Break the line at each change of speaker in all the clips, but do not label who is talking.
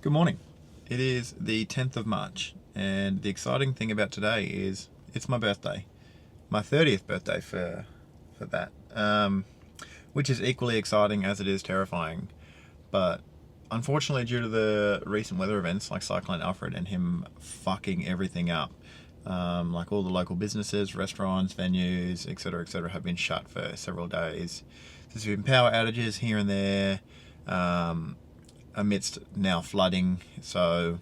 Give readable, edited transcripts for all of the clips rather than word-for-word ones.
Good morning. It is the 10th of March, and the exciting thing about today is it's my birthday. My 30th birthday for that, which is equally exciting as it is terrifying. But unfortunately, due to the recent weather events like Cyclone Alfred and him fucking everything up, like all the local businesses, restaurants, venues, etc., have been shut for several days. There's been power outages here and there. Amidst now flooding, so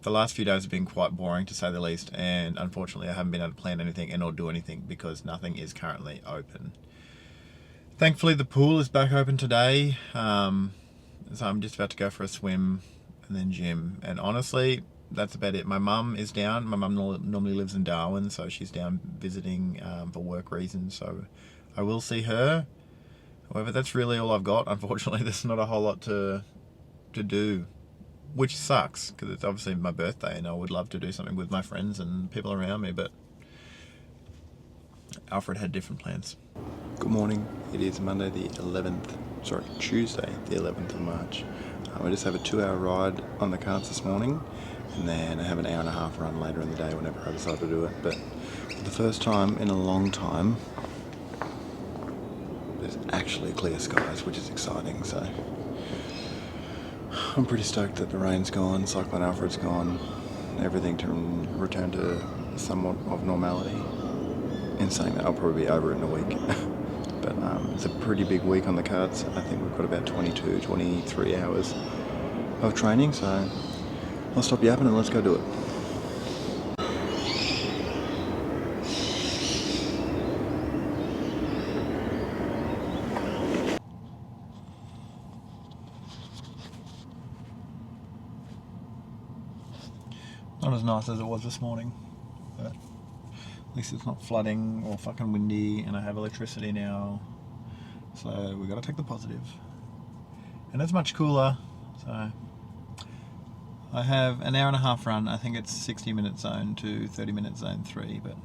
the last few days have been quite boring to say the least, and unfortunately I haven't been able to plan anything and or do anything because nothing is currently open. Thankfully the pool is back open today, so I'm just about to go for a swim and then gym, and honestly that's about it. My mum is down. My mum normally lives in Darwin, so she's down visiting for work reasons, so I will see her. However, that's really all I've got. Unfortunately, there's not a whole lot to do, which sucks because it's obviously my birthday and I would love to do something with my friends and people around me, but Alfred had different plans. Good morning. It is Tuesday the 11th of March. I just have a 2-hour ride on the carts this morning, and then I have an hour and a half run later in the day whenever I decide to do it. But for the first time in a long time, there's actually clear skies, which is exciting. So I'm pretty stoked that the rain's gone, Cyclone Alfred's gone, everything to return to somewhat of normality. In saying that, I'll probably be over it in a week. But it's a pretty big week on the cards. I think we've got about 23 hours of training, so I'll stop yapping and let's go do it. Not as nice as it was this morning, but at least it's not flooding or fucking windy, and I have electricity now, so we got to take the positive. And it's much cooler, so I have an hour and a half run. I think it's 60-minute zone to 30-minute zone 3, but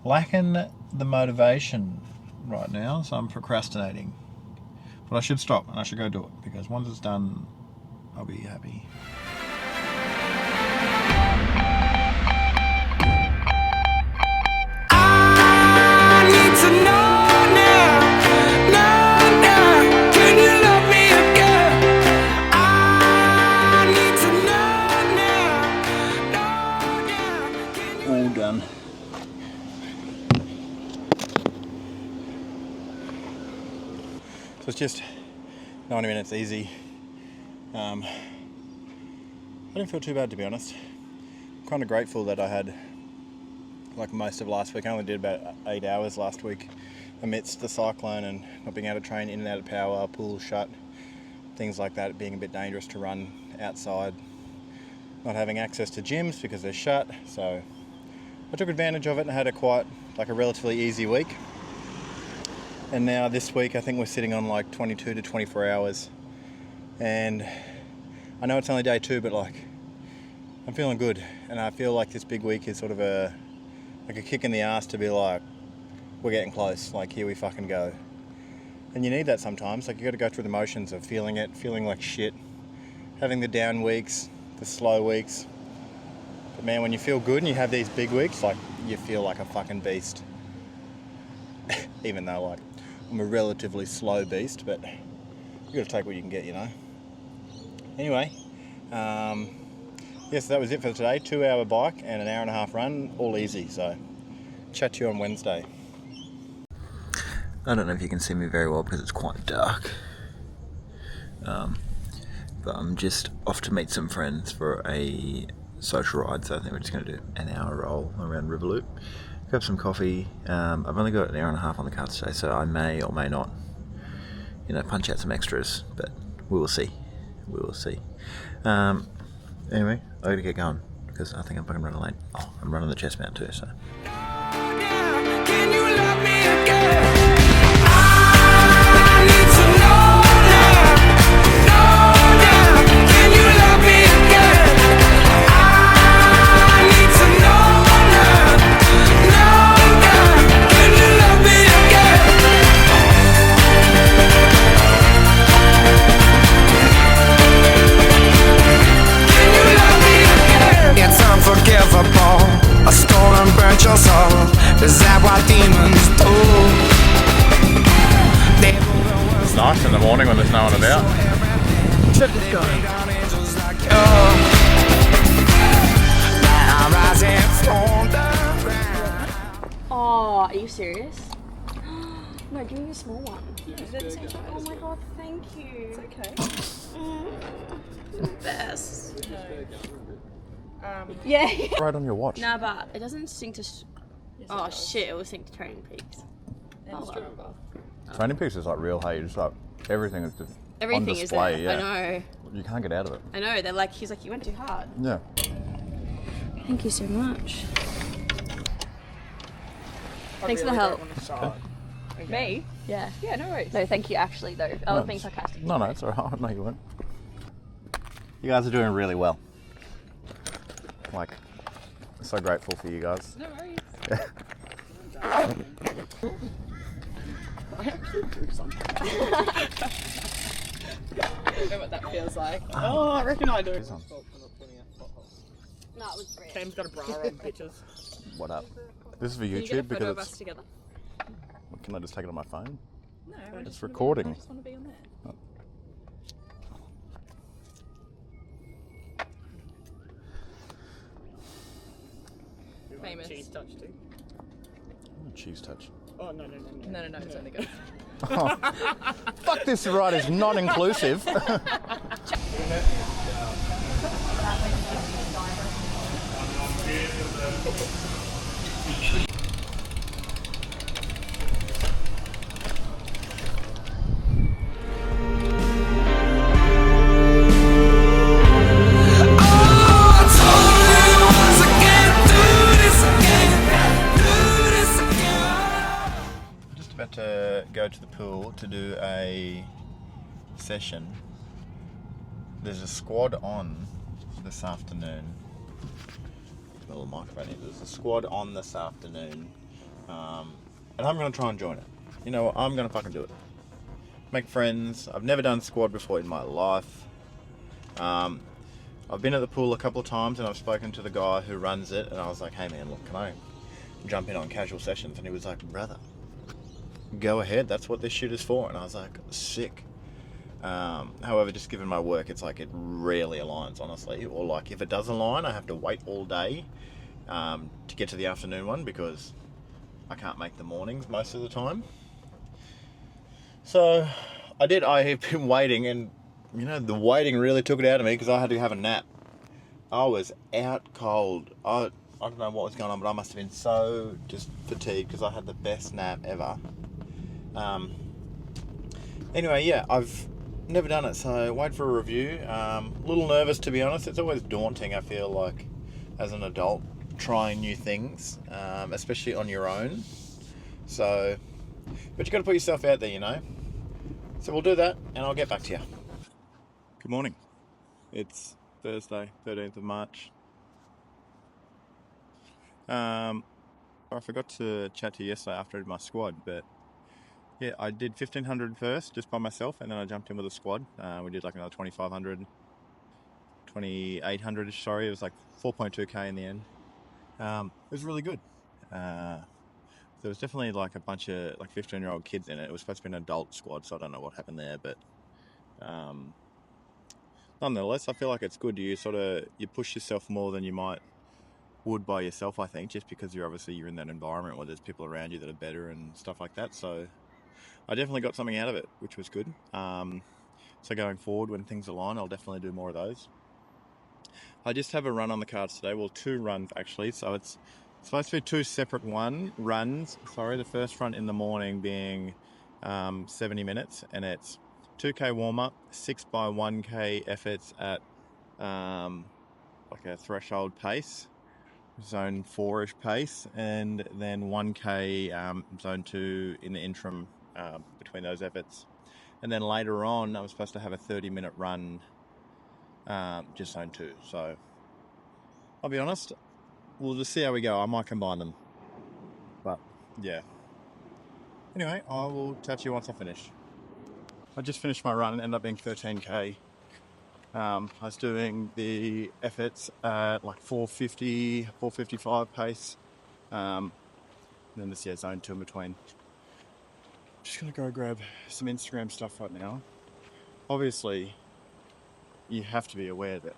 lacking the motivation right now, so I'm procrastinating. But I should stop and I should go do it, because once it's done, I'll be happy. All done. So it's just 90 minutes easy. I didn't feel too bad, to be honest. I'm kind of grateful that I had, like most of last week, I only did about 8 hours last week amidst the cyclone and not being able to train in and out of power, pools shut, things like that, being a bit dangerous to run outside, not having access to gyms because they're shut. So I took advantage of it and had a relatively easy week. And now this week I think we're sitting on like 22 to 24 hours, and I know it's only day 2, but I'm feeling good, and I feel like this big week is sort of a kick in the ass to be like, we're getting close, like here we fucking go. And you need that sometimes. Like, you got to go through the motions of feeling like shit, having the down weeks, the slow weeks. But man, when you feel good and you have these big weeks, like, you feel like a fucking beast. Even though I'm a relatively slow beast, but you got to take what you can get, you know. Anyway, yes, that was it for today. 2-hour bike and an hour and a half run, all easy. So chat to you on Wednesday. I don't know if you can see me very well because it's quite dark, but I'm just off to meet some friends for a social ride, so I think we're just going to do an hour roll around River Loop, grab some coffee. I've only got an hour and a half on the cards today, so I may or may not, punch out some extras, but we will see. Anyway, I gotta get going because I think I'm fucking running late. Oh, I'm running the chest mount too, so. Can you love me again?
Except this guy.
Oh, are you serious? No, give me a small one. Oh my god, thank you. It's okay. Best. Yeah.
Right on your watch.
Nah, but it doesn't sync to. Oh shit! It will sync to Training Peaks.
Training Peaks is like real hate. It's like everything is just
Everything
on display.
is there.
Yeah.
I know.
You can't get out of it.
I know. They're like, he's like, you went too hard.
Yeah.
Thank you so much. Thanks for the help.
Me?
Yeah.
Yeah, no worries.
No, thank you. Actually, though, I was being sarcastic.
No, it's alright. No, you weren't. You guys are doing really well. Like, so grateful for you guys.
No worries. I don't know what that feels like. Oh, I reckon I do.
This one.
No, it was great.
Cam's got a bra on, bitches.
What up? This is for
Can you get a
YouTube
photo
because
of us
it's.
together?
Can I just take it on my phone?
No,
It's recording.
I just want to be on there. Famous.
Cheese touch too.
Cheese touch.
Oh no,
No, it's only good.
Fuck this ride is not inclusive. Just about to go to the pool to do a session. There's a squad on this afternoon. A little microphone here. There's a squad on this afternoon, and I'm going to try and join it. You know what? I'm going to fucking do it. Make friends. I've never done squad before in my life. I've been at the pool a couple of times and I've spoken to the guy who runs it, and I was like, hey man, look, can I jump in on casual sessions? And he was like, brother, go ahead, that's what this shit is for. And I was like, sick. However, just given my work, it's like it rarely aligns, honestly. Or like if it does align, I have to wait all day to get to the afternoon one because I can't make the mornings most of the time. So I have been waiting, and you know, the waiting really took it out of me because I had to have a nap. I was out cold. I don't know what was going on, but I must have been so just fatigued because I had the best nap ever. Anyway, yeah, I've never done it, so wait for a review. A little nervous, to be honest. It's always daunting, I feel like, as an adult, trying new things, especially on your own. So, but you got to put yourself out there, you know. So we'll do that, and I'll get back to you. Good morning. It's Thursday, 13th of March. I forgot to chat to you yesterday after I did my squad, but yeah, I did 1500 first, just by myself, and then I jumped in with a squad. We did like another 2500, 2800-ish, sorry. It was like 4.2k in the end. It was really good. There was definitely like a bunch of like 15-year-old kids in it. It was supposed to be an adult squad, so I don't know what happened there, but nonetheless, I feel like it's good. You push yourself more than you would by yourself, I think, just because you're in that environment where there's people around you that are better and stuff like that. So I definitely got something out of it, which was good. So going forward, when things align, I'll definitely do more of those. I just have a run on the cards today. Well, 2 runs actually. So it's supposed to be 2 separate runs. The first run in the morning being 70 minutes, and it's 2k warm up, 6 by 1k efforts at like a threshold pace, zone 4-ish pace, and then 1k zone 2 in the interim between those efforts. And then later on, I was supposed to have a 30-minute run, just zone 2. So I'll be honest, we'll just see how we go. I might combine them, but yeah. Anyway, I will chat to you once I finish. I just finished my run and ended up being 13k. I was doing the efforts at like 450, 455 pace. And then this zone 2 in between. Just gonna go grab some Instagram stuff right now. Obviously, you have to be aware that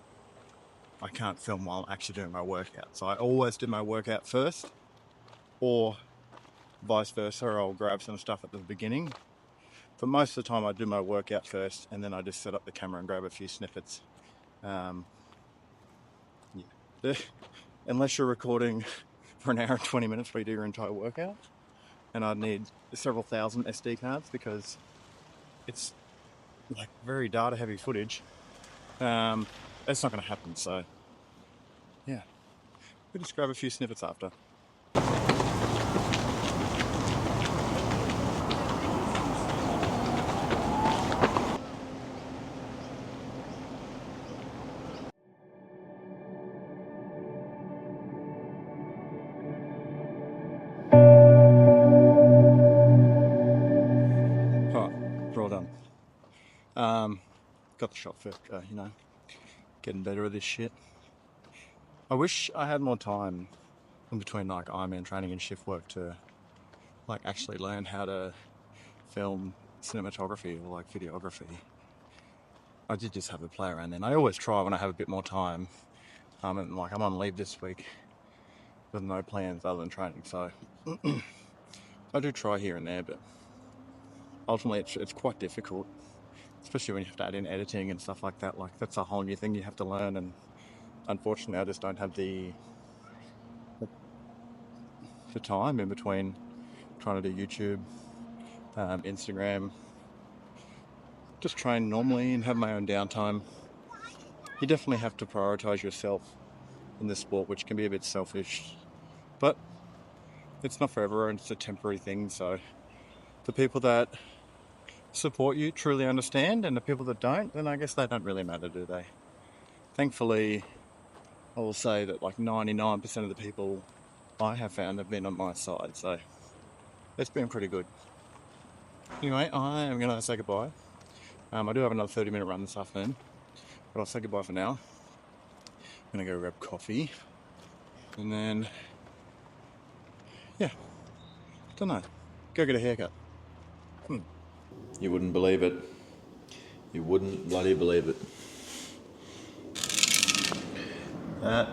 I can't film while I'm actually doing my workout. So I always do my workout first, or vice versa, I'll grab some stuff at the beginning. But most of the time I do my workout first, and then I just set up the camera and grab a few snippets. Unless you're recording for an hour and 20 minutes where you do your entire workout, and I'd need several thousand SD cards because it's like very data heavy footage. That's not going to happen, so yeah, we'll just grab a few snippets after. We're all done. Got the shot first, getting better at this shit. I wish I had more time in between like Ironman training and shift work to like actually learn how to film cinematography or like videography. I did just have a play around then. I always try when I have a bit more time. And like I'm on leave this week with no plans other than training, so I do try here and there, but ultimately it's quite difficult, especially when you have to add in editing and stuff like that. Like that's a whole new thing you have to learn, and unfortunately I just don't have the time in between trying to do YouTube, Instagram, just train normally and have my own downtime. You definitely have to prioritize yourself in this sport, which can be a bit selfish, but it's not for everyone. It's a temporary thing, so the people that support you truly understand, and the people that don't, then I guess they don't really matter, do they? Thankfully, I will say that like 99% of the people I have found have been on my side, so it's been pretty good. Anyway, I am going to say goodbye. I do have another 30-minute run this afternoon, but I'll say goodbye for now. I'm going to go grab coffee, and then, yeah, don't know, go get a haircut. You wouldn't believe it. You wouldn't bloody believe it. That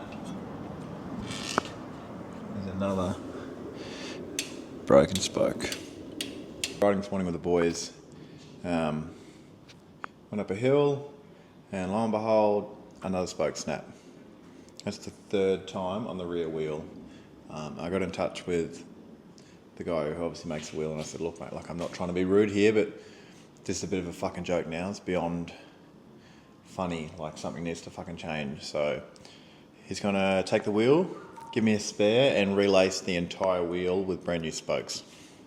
is another broken spoke. Riding this morning with the boys. Went up a hill, and lo and behold, another spoke snap. That's the third time on the rear wheel. I got in touch with the guy who obviously makes the wheel, and I said, look mate, like I'm not trying to be rude here, but this is a bit of a fucking joke now. It's beyond funny, like something needs to fucking change. So he's gonna take the wheel, give me a spare, and relace the entire wheel with brand new spokes.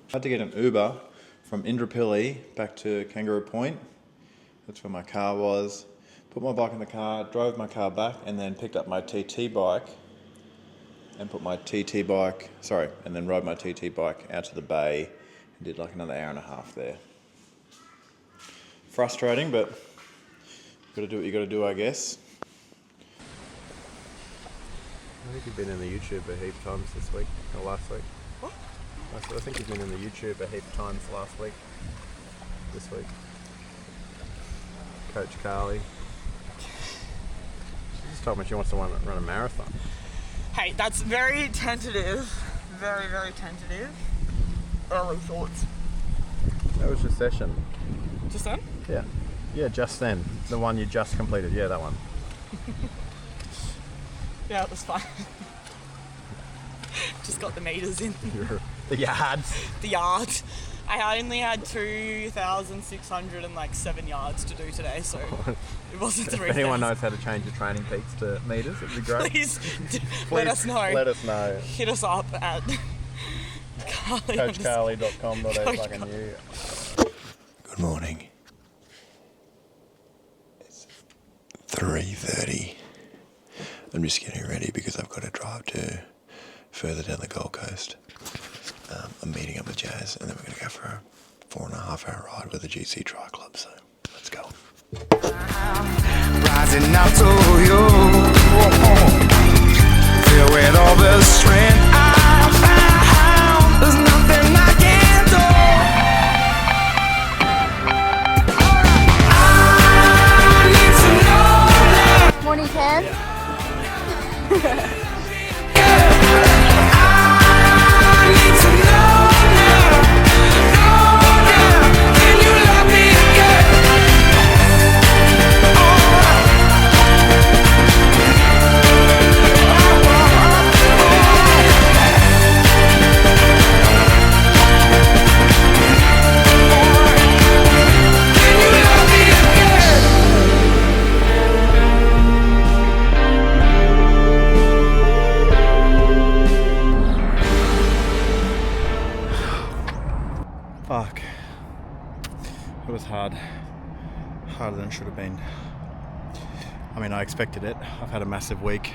I had to get an Uber from Indooroopilly back to Kangaroo Point. That's where my car was. Put my bike in the car, drove my car back, and then picked up my TT bike and and then rode my TT bike out to the bay and did like another hour and a half there. Frustrating, but you gotta do what you gotta do, I guess.
I think you've been in the YouTube a heap of times this week, or last week.
What?
I think you've been in the YouTube a heap of times last week, this week. Coach Carly. She just told me she wants to run a marathon.
Hey, that's very tentative. Very, very tentative. Early thoughts.
That was your session.
Just then?
Yeah. Yeah, just then. The one you just completed. Yeah, that one.
Yeah, it was fine. Just got the meters in.
The yards.
The yards. I only had 2,607 yards to do today, so it wasn't 3,000.
If anyone knows how to change your training peaks to meters, it'd be great.
Please let us know.
Let us know.
Hit us up at
CoachCarly.com.au.
Good morning. It's 3:30. I'm just getting ready because I've got to drive to further down the Gold Coast. I'm meeting up with Jazz, and then we're going to go for a 4.5-hour ride with the GC Tri Club, so let's go.
Rising up to you, filled with all the strength I found. There's nothing I can do. I need to know.
should have been. I mean, I expected it. I've had a massive week.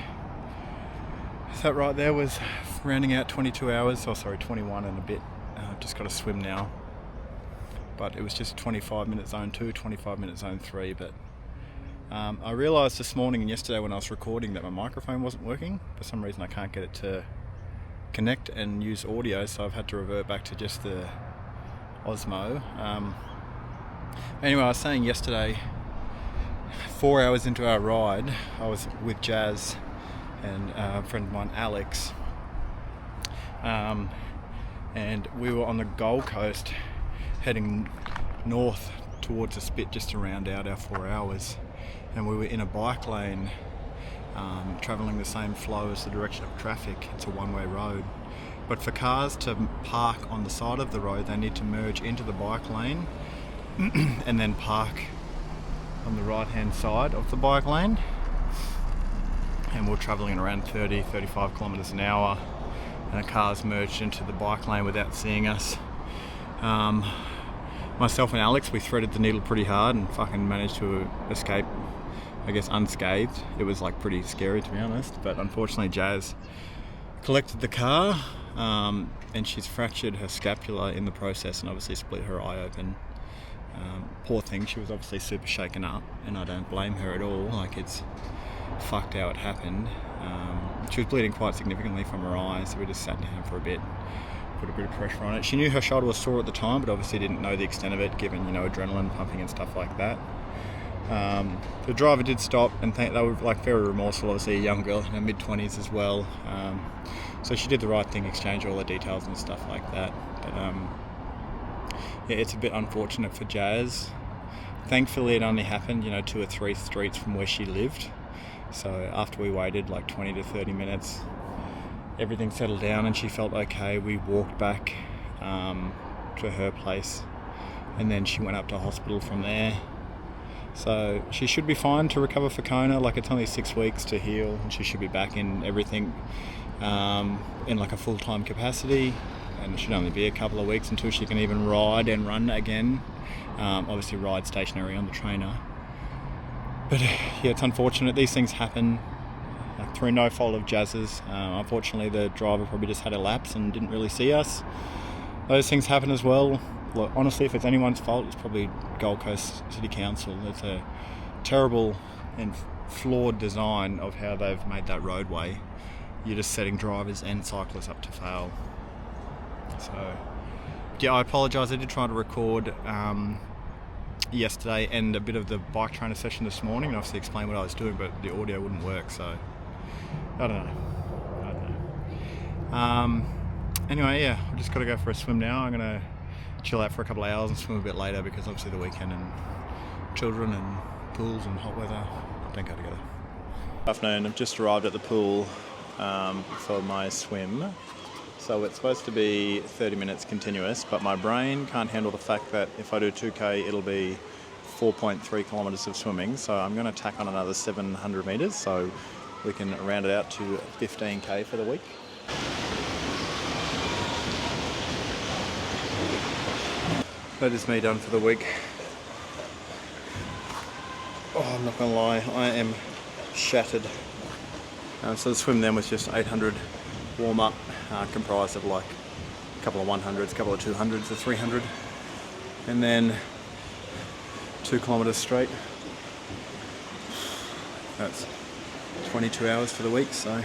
That right there was rounding out 22 hours, 21 and a bit. I've just got to swim now. But it was just 25-minute zone 2, 25-minute zone 3. But I realised this morning and yesterday when I was recording that my microphone wasn't working. For some reason I can't get it to connect and use audio, so I've had to revert back to just the Osmo. Anyway, I was saying yesterday, 4 hours into our ride, I was with Jazz and a friend of mine, Alex, and we were on the Gold Coast heading north towards the Spit just to round out our 4 hours, and we were in a bike lane travelling the same flow as the direction of traffic. It's a one-way road, but for cars to park on the side of the road they need to merge into the bike lane and then park on the right hand side of the bike lane, and we're travelling at around 30-35 kilometres an hour, and a car's merged into the bike lane without seeing us. Myself and Alex, we threaded the needle pretty hard and fucking managed to escape, I guess, unscathed. It was like pretty scary, to be honest, but unfortunately Jazz collected the car, and she's fractured her scapula in the process and obviously split her eye open. Poor thing, she was obviously super shaken up, and I don't blame her at all. Like, it's fucked how it happened. She was bleeding quite significantly from her eye, so we just sat down for a bit, put a bit of pressure on it. She knew her shoulder was sore at the time, but obviously didn't know the extent of it, given, you know, adrenaline pumping and stuff like that. The driver did stop, and they were like very remorseful. Obviously a young girl in her mid-20s as well, so she did the right thing, exchanged all the details and stuff like that. But yeah, it's a bit unfortunate for Jazz. Thankfully it only happened, you know, 2 or 3 streets from where she lived, so after we waited like 20 to 30 minutes, everything settled down and she felt okay. We walked back to her place, and then she went up to hospital from there. So she should be fine to recover for Kona. Like, it's only 6 weeks to heal, and she should be back in everything in like a full-time capacity, and it should only be a couple of weeks until she can even ride and run again. Obviously ride stationary on the trainer. But yeah, it's unfortunate. These things happen through no fault of Jazz's. Unfortunately the driver probably just had a lapse and didn't really see us. Those things happen as well. Look, honestly, if it's anyone's fault, it's probably Gold Coast City Council. It's a terrible and flawed design of how they've made that roadway. You're just setting drivers and cyclists up to fail. So yeah, I apologise. I did try to record yesterday and a bit of the bike trainer session this morning, and obviously explain what I was doing, but the audio wouldn't work, so I don't know. Anyway, yeah, I've just got to go for a swim now. I'm going to chill out for a couple of hours and swim a bit later, because obviously the weekend and children and pools and hot weather don't go together. Afternoon, I've just arrived at the pool for my swim. So it's supposed to be 30 minutes continuous, but my brain can't handle the fact that if I do 2k, it'll be 4.3 kilometres of swimming. So I'm going to tack on another 700 metres, so we can round it out to 15k for the week. That is me done for the week. Oh, I'm not going to lie, I am shattered. So the swim then was just 800 warm up, comprised of like a couple of 100s, a couple of 200s, a 300, and then 2 kilometres straight. That's 22 hours for the week, so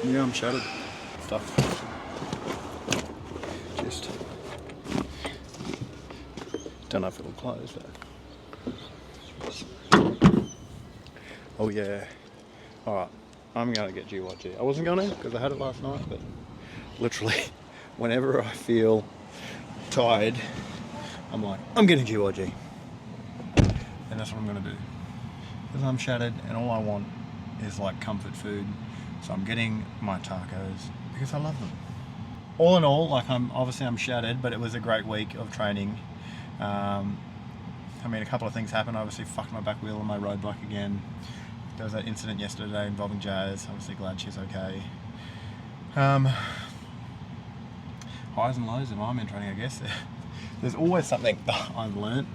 yeah, I'm shattered. Stuff. Just don't know if it'll close, but oh yeah. Alright, I'm going to get GYG. I wasn't going to because I had it last night, but literally whenever I feel tired, I'm like, I'm getting GYG. And that's what I'm going to do. Because I'm shattered and all I want is like comfort food. So I'm getting my tacos because I love them. All in all, like I'm shattered, but it was a great week of training. I mean, a couple of things happened. I obviously fucked my back wheel on my road bike again. There was that incident yesterday involving Jazz. Obviously glad she's okay. Highs and lows of Ironman training, I guess. There's always something I've learnt.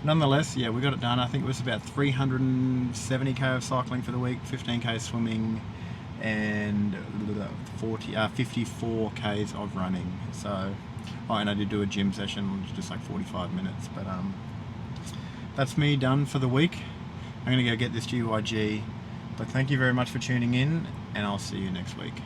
Nonetheless, yeah, we got it done. I think it was about 370k of cycling for the week, 15k swimming, and 54k's of running. So, oh, and I did do a gym session, just like 45 minutes. But that's me done for the week. I'm gonna go get this GYG. But thank you very much for tuning in, and I'll see you next week.